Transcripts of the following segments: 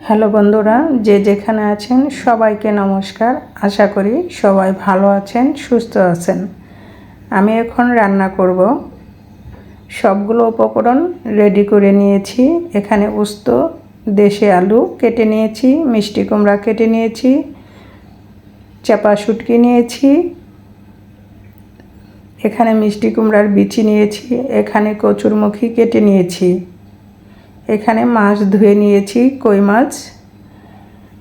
Hello বন্ধুরা, যে যেখানে আছেন সবাইকে নমস্কার। আশা করি সবাই ভালো আছেন, সুস্থ আছেন। আমি এখন রান্না করব। সবগুলো উপকরণ রেডি করে নিয়েছি। এখানে উস্ত, দেশি আলু কেটে নিয়েছি, মিষ্টি কুমড়া কেটে নিয়েছি, চাপা শুটকি নিয়েছি, এখানে মিষ্টি কুমড়ার বিচি নিয়েছি, এখানে কচুরমুখী কেটে নিয়েছি, এখানে মাছ ধুয়ে নিয়েছি, কই মাছ।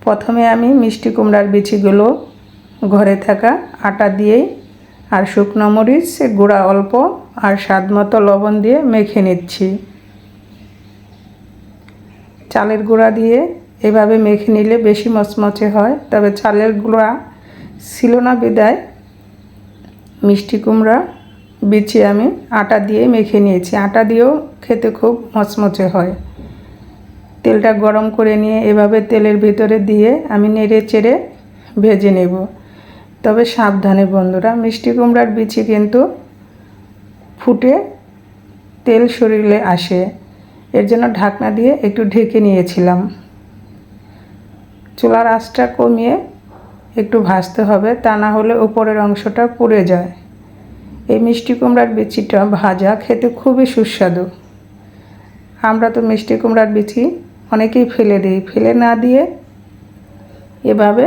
প্রথমে আমি মিষ্টি কুমড়ার বিচিগুলো ঘরে থাকা আটা দিয়েই আর শুকনো মরিচ গুঁড়া অল্প আর স্বাদ মতো লবণ দিয়ে মেখে নিচ্ছি। চালের গুঁড়া দিয়ে এভাবে মেখে নিলে বেশি মচমচে হয়, তবে চালের গুঁড়া ছিল না বিদায় মিষ্টি কুমড়া বিচি আমি আটা দিয়ে মেখে নিয়েছি। আটা দিয়েও খেতে খুব মচমচে হয়। তেলটা গরম করে নিয়ে এভাবে তেলের ভিতরে দিয়ে আমি নেড়ে চেড়ে ভেজে নেব। তবে সাবধানে বন্ধুরা, মিষ্টি কুমড়ার বিচি কিন্তু ফুটে তেল শরীরে আসে, এর জন্য ঢাকনা দিয়ে একটু ঢেকে নিয়েছিলাম। চুলার আঁচটা কমিয়ে একটু ভাজতে হবে, তা না হলে উপরের অংশটা পুড়ে যায়। এই মিষ্টি কুমড়ার বিচিটা ভাজা খেতে খুবই সুস্বাদু। আমরা তো মিষ্টি কুমড়ার বিচি অনেকেই ফেলে দিই, ফেলে না দিয়ে এভাবে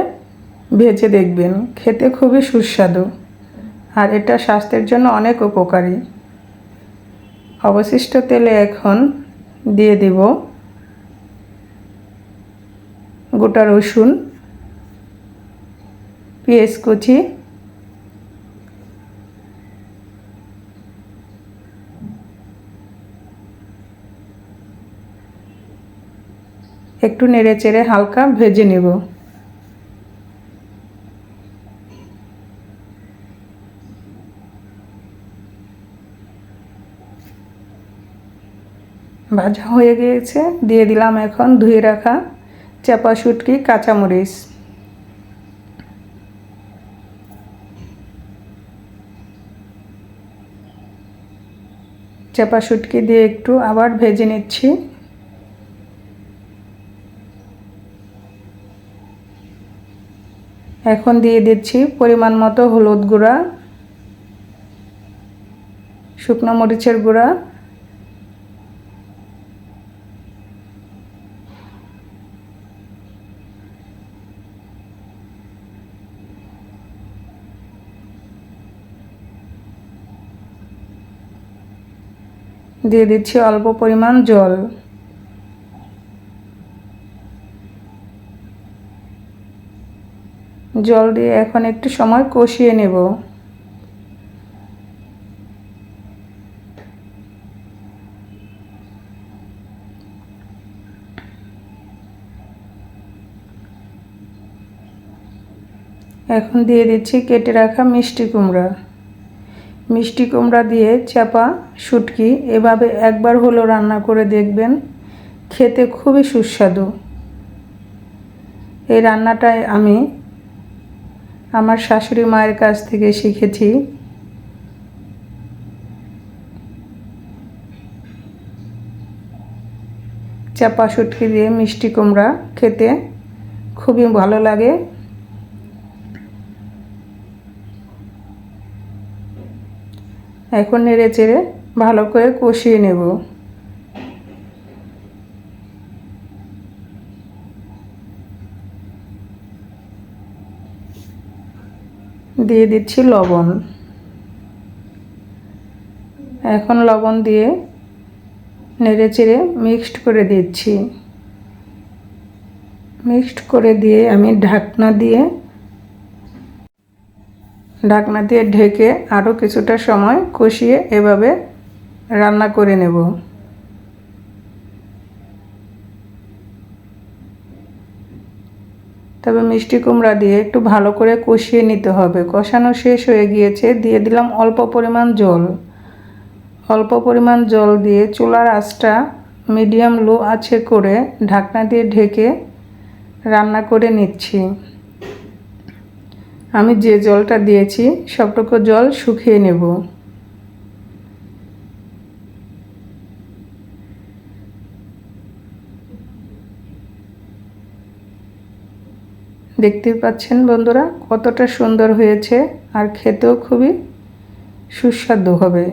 ভেজে দেখবেন, খেতে খুবই সুস্বাদু আর এটা স্বাস্থ্যের জন্য অনেক উপকারী। অবশিষ্ট তেলে এখন দিয়ে দেব গোটা রসুন, পেঁয়াজ কুচি, একটু নেড়ে চেড়ে হালকা ভেজে নেব। ভাজা হয়ে গিয়েছে, দিয়ে দিলাম এখন ধুয়ে রাখা চাপা শুটকি, কাঁচামরিচ। চাপা শুটকি দিয়ে একটু আবার ভেজে নিচ্ছি। এখন দিয়ে দিচ্ছি পরিমাণ মতো হলুদ গুঁড়া, শুকনো মরিচের গুঁড়া, দিয়ে দিচ্ছি অল্প পরিমাণ জল। জল দিয়ে এখন একটু সময় কষিয়ে নেব। এখন দিয়ে দিচ্ছি কেটে রাখা মিষ্টি কুমড়া। মিষ্টি কুমড়া দিয়ে চাপা শুটকি এভাবে একবার হলো রান্না করে দেখবেন, খেতে খুবই সুস্বাদু। এই রান্নাটাই আমি আমার শাশুড়ি মায়ের কাছ থেকে শিখেছি। চাপা শুটকি দিয়ে মিষ্টি কুমড়া খেতে খুবই ভালো লাগে। এখন নেড়ে চেড়ে ভালো করে কষিয়ে নেব। দিয়ে দিচ্ছি লবণ। এখন লবণ দিয়ে নেড়ে চেড়ে মিক্সড করে দিচ্ছি। মিক্সড করে দিয়ে আমি ঢাকনা দিয়ে ঢেকে আরও কিছুটা সময় কষিয়ে এভাবে রান্না করে নেব। তবে মিষ্টি কুমড়া দিয়ে একটু ভালো করে কষিয়ে নিতে হবে। কষানো শেষ হয়ে গিয়েছে, দিয়ে দিলাম অল্প পরিমাণ জল। অল্প পরিমাণ জল দিয়ে চুলার আঁচটা মিডিয়াম লো আঁচে করে ঢাকনা দিয়ে ঢেকে রান্না করে নিচ্ছি। আমি যে জলটা দিয়েছি সবটুকু জল শুকিয়ে নেব। দেখতে পাচ্ছেন বন্ধুরা কতটা সুন্দর হয়েছে, আর খেতেও খুবই সুস্বাদু হবে।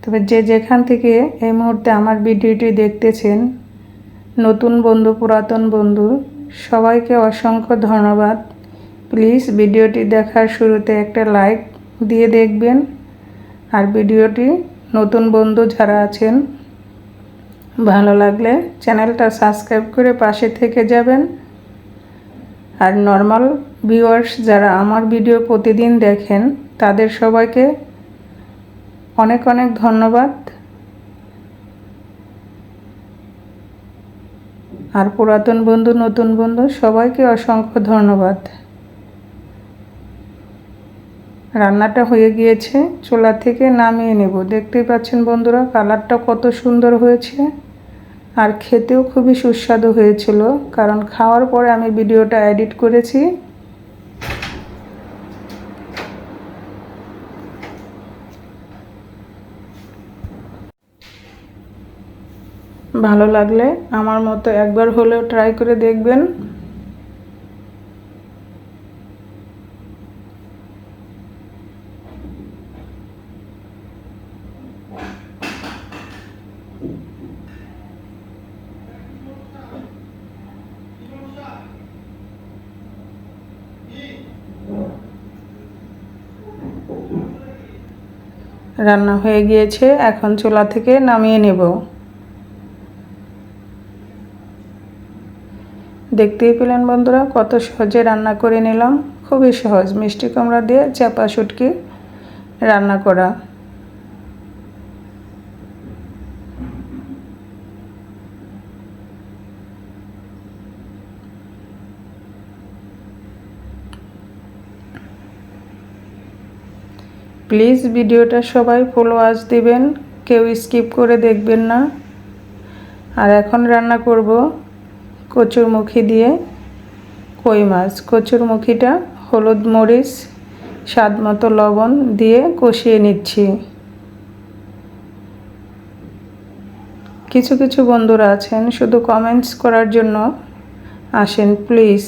তবে যে যেখান থেকে এই মুহূর্তে আমার ভিডিওটি দেখতেছেন, নতুন বন্ধু পুরাতন বন্ধু সবাইকে অসংখ্য ধন্যবাদ। প্লিজ ভিডিওটি দেখার শুরুতে একটা লাইক দিয়ে দেখবেন, আর ভিডিওটি নতুন বন্ধু যারা আছেন ভালো লাগলে চ্যানেলটা সাবস্ক্রাইব করে পাশে থেকে যাবেন। আর নর্মাল ভিউয়ার্স যারা আমার ভিডিও প্রতিদিন দেখেন তাদের সবাইকে অনেক অনেক ধন্যবাদ। আর পুরাতন বন্ধু নতুন বন্ধু সবাইকে অসংখ্য ধন্যবাদ। রান্নাটা হয়ে গিয়েছে, চুলা থেকে নামিয়ে নেব। দেখতেই পাচ্ছেন বন্ধুরা কালারটা কত সুন্দর হয়েছে, আর খেতেও খুবই সুস্বাদু হয়েছিল, কারণ খাওয়ার পরে আমি ভিডিওটা এডিট করেছি। ভালো লাগলে আমার মতো একবার হলেও ট্রাই করে দেখবেন। রান্না হয়ে গিয়েছে, এখন চুলা থেকে নামিয়ে নেব। দেখতেই পেলেন বন্ধুরা কত সহজে রান্না করে নিলাম। খুবই সহজ, মিষ্টি কুমড়া দিয়ে চাপা শুটকি রান্না করা। প্লিজ ভিডিওটা সবাই ফুল ওয়াচ দিবেন, কেউ স্কিপ করে দেখবেন না। আর এখন রান্না করব কচুরমুখী দিয়ে কই মাছ। কচুরমুখীটা হলুদ মরিচ স্বাদ মতো লবণ দিয়ে কষিয়ে নিচ্ছি। কিছু কিছু বন্ধুরা আছেন শুধু কমেন্টস করার জন্য আসেন, প্লিজ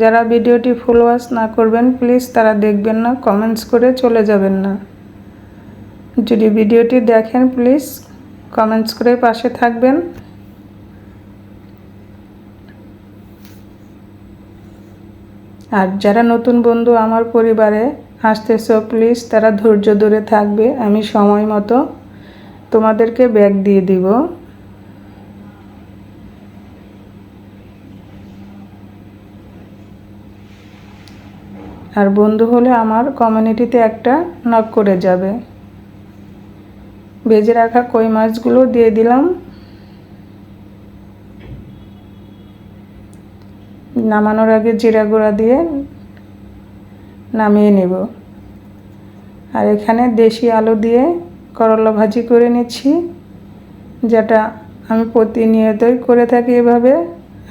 যারা ভিডিওটি ফুল ওয়াচ না করবেন প্লিজ তারা দেখবেন না, কমেন্টস করে চলে যাবেন না। যদি ভিডিওটি দেখেন প্লিজ কমেন্টস করে পাশে থাকবেন। আর যারা নতুন বন্ধু আমার পরিবারে আসতেছো প্লিজ তারা ধৈর্য ধরে থাকবে, আমি সময় মতো তোমাদেরকে ব্যাগ দিয়ে দিব। আর বন্ধু হলে আমার কমিউনিটিতে একটা নক করে যাবে। ভেজে রাখা কই মাছগুলো দিয়ে দিলাম। নামানোর আগে জিরা গুঁড়া দিয়ে নামিয়ে নেব। আর এখানে দেশি আলু দিয়ে করলা ভাজি করে নিচ্ছি, যেটা আমি প্রতিনিয়তই করে থাকি। এভাবে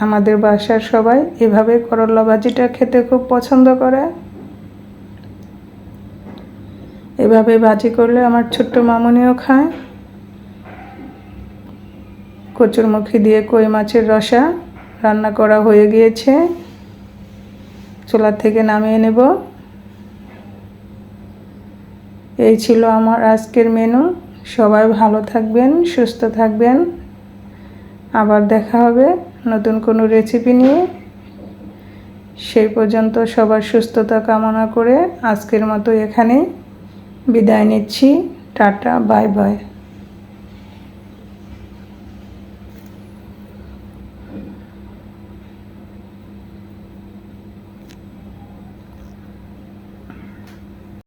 আমাদের বাসার সবাই এভাবে করলা ভাজিটা খেতে খুব পছন্দ করে। এভাবে ভাজি করলে আমার ছোট্ট মামুনিও খায়। কচুরমুখী দিয়ে কই মাছের রসা রান্না করা হয়ে গিয়েছে, চুলা থেকে নামিয়ে নেব। এই ছিল আমার আজকের মেনু। সবাই ভালো থাকবেন, সুস্থ থাকবেন। আবার দেখা হবে নতুন কোনো রেসিপি নিয়ে। সেই পর্যন্ত সবার সুস্থতা কামনা করে আজকের মতো এখানেই বিদায় নিচ্ছি। Tata, bye bye.